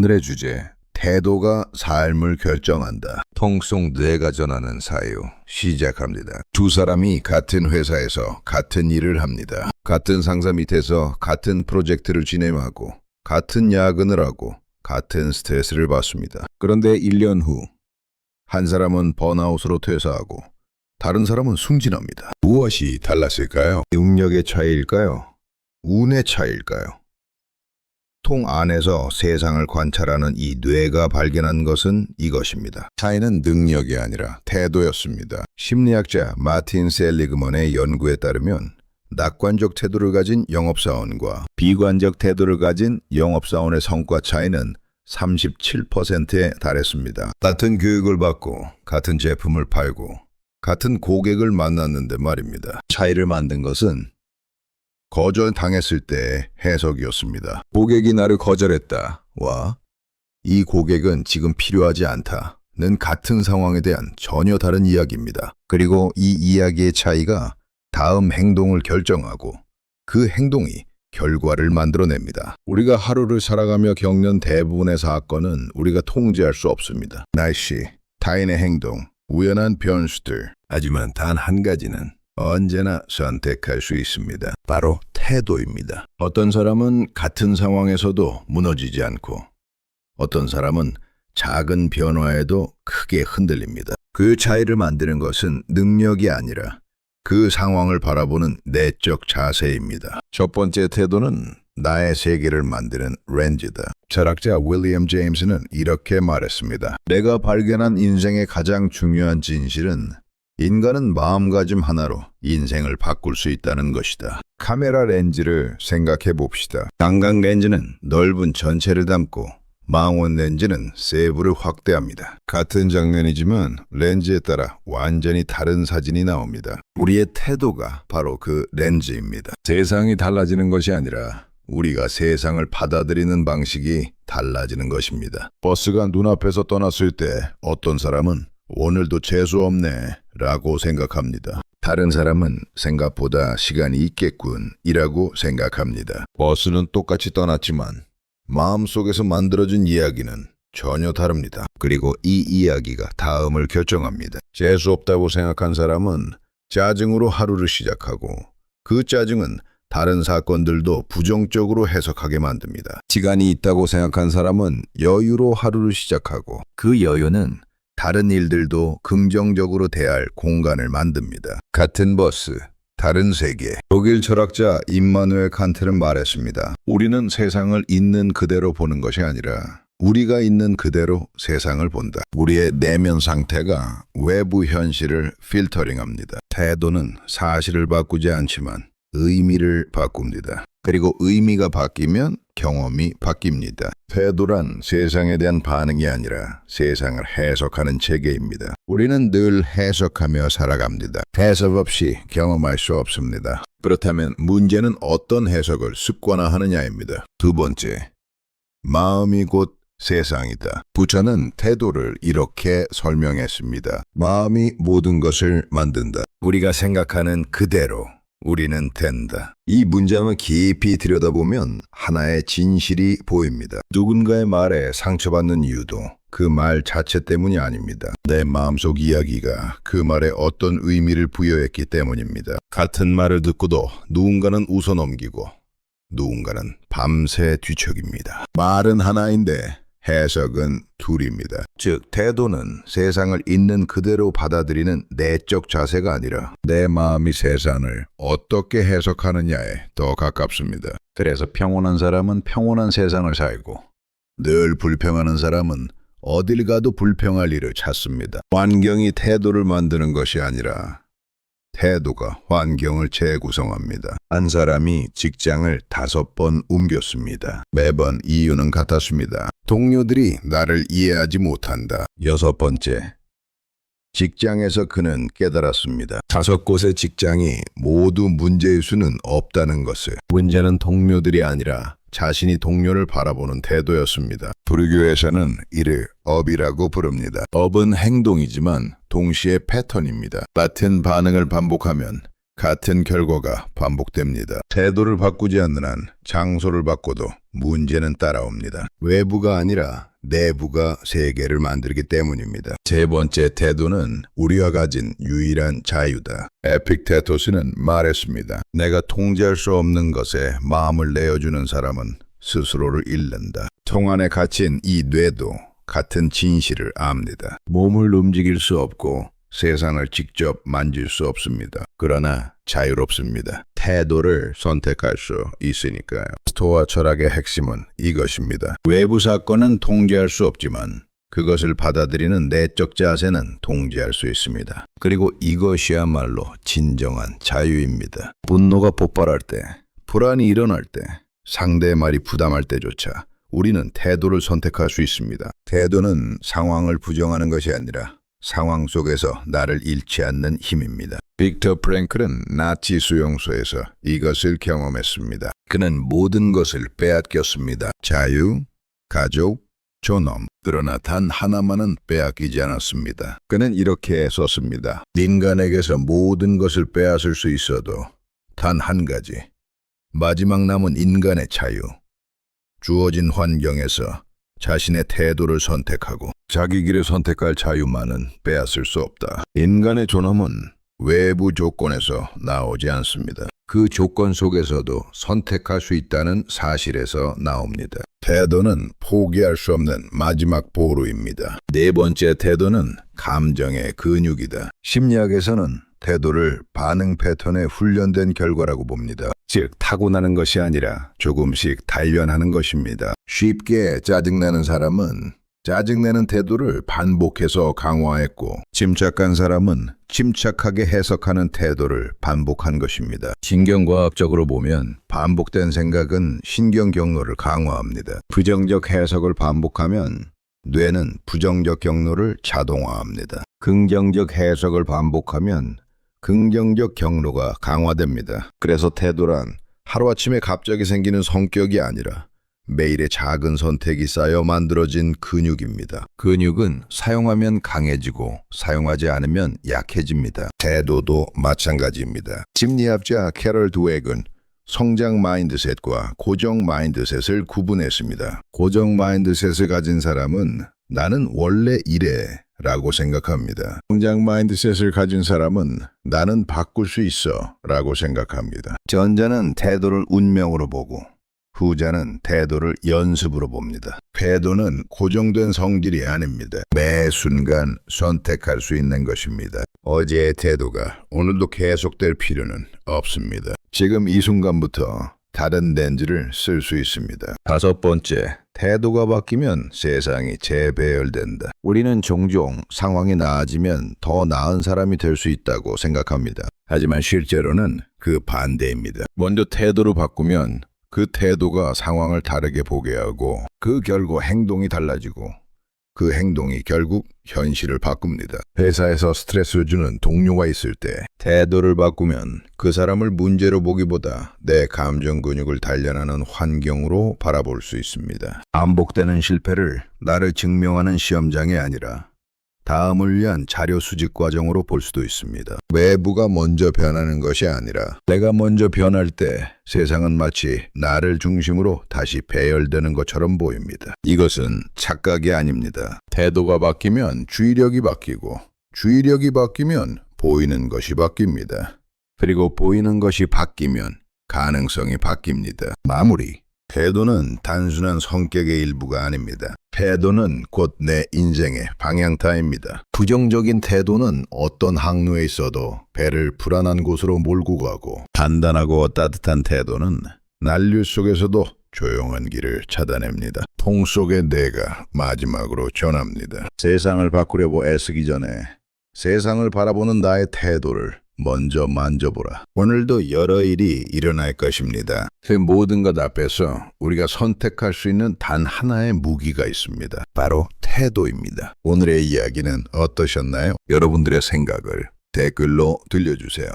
오늘의 주제, 태도가 삶을 결정한다. 통속 뇌가 전하는 사유 시작합니다. 두 사람이 같은 회사에서 같은 일을 합니다. 같은 상사 밑에서 같은 프로젝트를 진행하고 같은 야근을 하고 같은 스트레스를 받습니다. 그런데 1년 후 한 사람은 번아웃으로 퇴사하고 다른 사람은 승진합니다. 무엇이 달랐을까요? 능력의 차이일까요? 운의 차이일까요? 통 안에서 세상을 관찰하는 이 뇌가 발견한 것은 이것입니다. 차이는 능력이 아니라 태도였습니다. 심리학자 마틴 셀리그먼의 연구에 따르면 낙관적 태도를 가진 영업사원과 비관적 태도를 가진 영업사원의 성과 차이는 37%에 달했습니다. 같은 교육을 받고 같은 제품을 팔고 같은 고객을 만났는데 말입니다. 차이를 만든 것은 거절당했을 때의 해석이었습니다. 고객이 나를 거절했다와 이 고객은 지금 필요하지 않다는 같은 상황에 대한 전혀 다른 이야기입니다. 그리고 이 이야기의 차이가 다음 행동을 결정하고 그 행동이 결과를 만들어냅니다. 우리가 하루를 살아가며 겪는 대부분의 사건은 우리가 통제할 수 없습니다. 날씨, 타인의 행동, 우연한 변수들. 하지만 단 한 가지는 언제나 선택할 수 있습니다. 바로 태도입니다. 어떤 사람은 같은 상황에서도 무너지지 않고 어떤 사람은 작은 변화에도 크게 흔들립니다. 그 차이를 만드는 것은 능력이 아니라 그 상황을 바라보는 내적 자세입니다. 첫 번째 태도는 나의 세계를 만드는 렌즈다. 철학자 윌리엄 제임스는 이렇게 말했습니다. 내가 발견한 인생의 가장 중요한 진실은 인간은 마음가짐 하나로 인생을 바꿀 수 있다는 것이다. 카메라 렌즈를 생각해 봅시다. 강강 렌즈는 넓은 전체를 담고 망원 렌즈는 세부를 확대합니다. 같은 장면이지만 렌즈에 따라 완전히 다른 사진이 나옵니다. 우리의 태도가 바로 그 렌즈입니다. 세상이 달라지는 것이 아니라 우리가 세상을 받아들이는 방식이 달라지는 것입니다. 버스가 눈앞에서 떠났을 때 어떤 사람은 오늘도 재수 없네 라고 생각합니다. 다른 사람은 생각보다 시간이 있겠군 이라고 생각합니다. 버스는 똑같이 떠났지만 마음속에서 만들어진 이야기는 전혀 다릅니다. 그리고 이 이야기가 다음을 결정합니다. 재수 없다고 생각한 사람은 짜증으로 하루를 시작하고 그 짜증은 다른 사건들도 부정적으로 해석하게 만듭니다. 시간이 있다고 생각한 사람은 여유로 하루를 시작하고 그 여유는 다른 일들도 긍정적으로 대할 공간을 만듭니다. 같은 버스, 다른 세계. 독일 철학자 임마누엘 칸트는 말했습니다. 우리는 세상을 있는 그대로 보는 것이 아니라 우리가 있는 그대로 세상을 본다. 우리의 내면 상태가 외부 현실을 필터링합니다. 태도는 사실을 바꾸지 않지만 의미를 바꿉니다. 그리고 의미가 바뀌면 경험이 바뀝니다. 태도란 세상에 대한 반응이 아니라 세상을 해석하는 체계입니다. 우리는 늘 해석하며 살아갑니다. 해석 없이 경험할 수 없습니다. 그렇다면 문제는 어떤 해석을 습관화하느냐입니다. 두 번째, 마음이 곧 세상이다. 부처는 태도를 이렇게 설명했습니다. 마음이 모든 것을 만든다. 우리가 생각하는 그대로 우리는 된다. 이 문장을 깊이 들여다보면 하나의 진실이 보입니다. 누군가의 말에 상처받는 이유도 그 말 자체 때문이 아닙니다. 내 마음속 이야기가 그 말에 어떤 의미를 부여했기 때문입니다. 같은 말을 듣고도 누군가는 웃어넘기고 누군가는 밤새 뒤척입니다. 말은 하나인데 해석은 둘입니다. 즉, 태도는 세상을 있는 그대로 받아들이는 내적 자세가 아니라 내 마음이 세상을 어떻게 해석하느냐에 더 가깝습니다. 그래서 평온한 사람은 평온한 세상을 살고 늘 불평하는 사람은 어딜 가도 불평할 일을 찾습니다. 환경이 태도를 만드는 것이 아니라 태도가 환경을 재구성합니다. 한 사람이 직장을 5번 옮겼습니다. 매번 이유는 같았습니다. 동료들이 나를 이해하지 못한다. 6번째, 직장에서 그는 깨달았습니다. 5곳의 직장이 모두 문제일 수는 없다는 것을. 문제는 동료들이 아니라 자신이 동료를 바라보는 태도였습니다. 불교에서는 이를 업이라고 부릅니다. 업은 행동이지만 동시에 패턴입니다. 같은 반응을 반복하면 같은 결과가 반복됩니다. 태도를 바꾸지 않는 한 장소를 바꿔도 문제는 따라옵니다. 외부가 아니라 내부가 세계를 만들기 때문입니다. 세 번째 태도는 우리가 가진 유일한 자유다. 에픽테토스는 말했습니다. 내가 통제할 수 없는 것에 마음을 내어주는 사람은 스스로를 잃는다. 통 안에 갇힌 이 뇌도 같은 진실을 압니다. 몸을 움직일 수 없고 세상을 직접 만질 수 없습니다. 그러나 자유롭습니다. 태도를 선택할 수 있으니까요. 스토아 철학의 핵심은 이것입니다. 외부 사건은 통제할 수 없지만 그것을 받아들이는 내적 자세는 통제할 수 있습니다. 그리고 이것이야말로 진정한 자유입니다. 분노가 폭발할 때, 불안이 일어날 때, 상대의 말이 부담할 때조차 우리는 태도를 선택할 수 있습니다. 태도는 상황을 부정하는 것이 아니라 상황 속에서 나를 잃지 않는 힘입니다. 빅터 프랭클은 나치 수용소에서 이것을 경험했습니다. 그는 모든 것을 빼앗겼습니다. 자유, 가족, 존엄. 그러나 단 하나만은 빼앗기지 않았습니다. 그는 이렇게 썼습니다. 인간에게서 모든 것을 빼앗을 수 있어도 단 한 가지. 마지막 남은 인간의 자유. 주어진 환경에서 자신의 태도를 선택하고 자기 길을 선택할 자유만은 빼앗을 수 없다. 인간의 존엄은 외부 조건에서 나오지 않습니다. 그 조건 속에서도 선택할 수 있다는 사실에서 나옵니다. 태도는 포기할 수 없는 마지막 보루입니다. 네 번째 태도는 감정의 근육이다. 심리학에서는 태도를 반응 패턴에 훈련된 결과라고 봅니다. 즉, 타고나는 것이 아니라 조금씩 단련하는 것입니다. 쉽게 짜증나는 사람은 짜증내는 태도를 반복해서 강화했고, 침착한 사람은 침착하게 해석하는 태도를 반복한 것입니다. 신경과학적으로 보면 반복된 생각은 신경 경로를 강화합니다. 부정적 해석을 반복하면 뇌는 부정적 경로를 자동화합니다. 긍정적 해석을 반복하면 긍정적 경로가 강화됩니다. 그래서 태도란 하루아침에 갑자기 생기는 성격이 아니라 매일의 작은 선택이 쌓여 만들어진 근육입니다. 근육은 사용하면 강해지고 사용하지 않으면 약해집니다. 태도도 마찬가지입니다. 심리학자 캐럴 드웨그는 성장 마인드셋과 고정 마인드셋을 구분했습니다. 고정 마인드셋을 가진 사람은 나는 원래 이래 라고 생각합니다. 성장 마인드셋을 가진 사람은 나는 바꿀 수 있어 라고 생각합니다. 전자는 태도를 운명으로 보고 후자는 태도를 연습으로 봅니다. 태도는 고정된 성질이 아닙니다. 매 순간 선택할 수 있는 것입니다. 어제의 태도가 오늘도 계속될 필요는 없습니다. 지금 이 순간부터 다른 렌즈를 쓸 수 있습니다. 다섯 번째, 태도가 바뀌면 세상이 재배열된다. 우리는 종종 상황이 나아지면 더 나은 사람이 될 수 있다고 생각합니다. 하지만 실제로는 그 반대입니다. 먼저 태도를 바꾸면 그 태도가 상황을 다르게 보게 하고 그 결과 행동이 달라지고 그 행동이 결국 현실을 바꿉니다. 회사에서 스트레스를 주는 동료가 있을 때 태도를 바꾸면 그 사람을 문제로 보기보다 내 감정 근육을 단련하는 환경으로 바라볼 수 있습니다. 반복되는 실패를 나를 증명하는 시험장이 아니라 다음을 위한 자료 수집 과정으로 볼 수도 있습니다. 외부가 먼저 변하는 것이 아니라 내가 먼저 변할 때 세상은 마치 나를 중심으로 다시 배열되는 것처럼 보입니다. 이것은 착각이 아닙니다. 태도가 바뀌면 주의력이 바뀌고 주의력이 바뀌면 보이는 것이 바뀝니다. 그리고 보이는 것이 바뀌면 가능성이 바뀝니다. 마무리. 태도는 단순한 성격의 일부가 아닙니다. 태도는 곧 내 인생의 방향타입니다. 부정적인 태도는 어떤 항로에 있어도 배를 불안한 곳으로 몰고 가고 단단하고 따뜻한 태도는 난류 속에서도 조용한 길을 찾아냅니다. 통 속의 내가 마지막으로 전합니다. 세상을 바꾸려고 애쓰기 전에 세상을 바라보는 나의 태도를 먼저 만져보라. 오늘도 여러 일이 일어날 것입니다. 그 모든 것 앞에서 우리가 선택할 수 있는 단 하나의 무기가 있습니다. 바로 태도입니다. 오늘의 이야기는 어떠셨나요? 여러분들의 생각을 댓글로 들려주세요.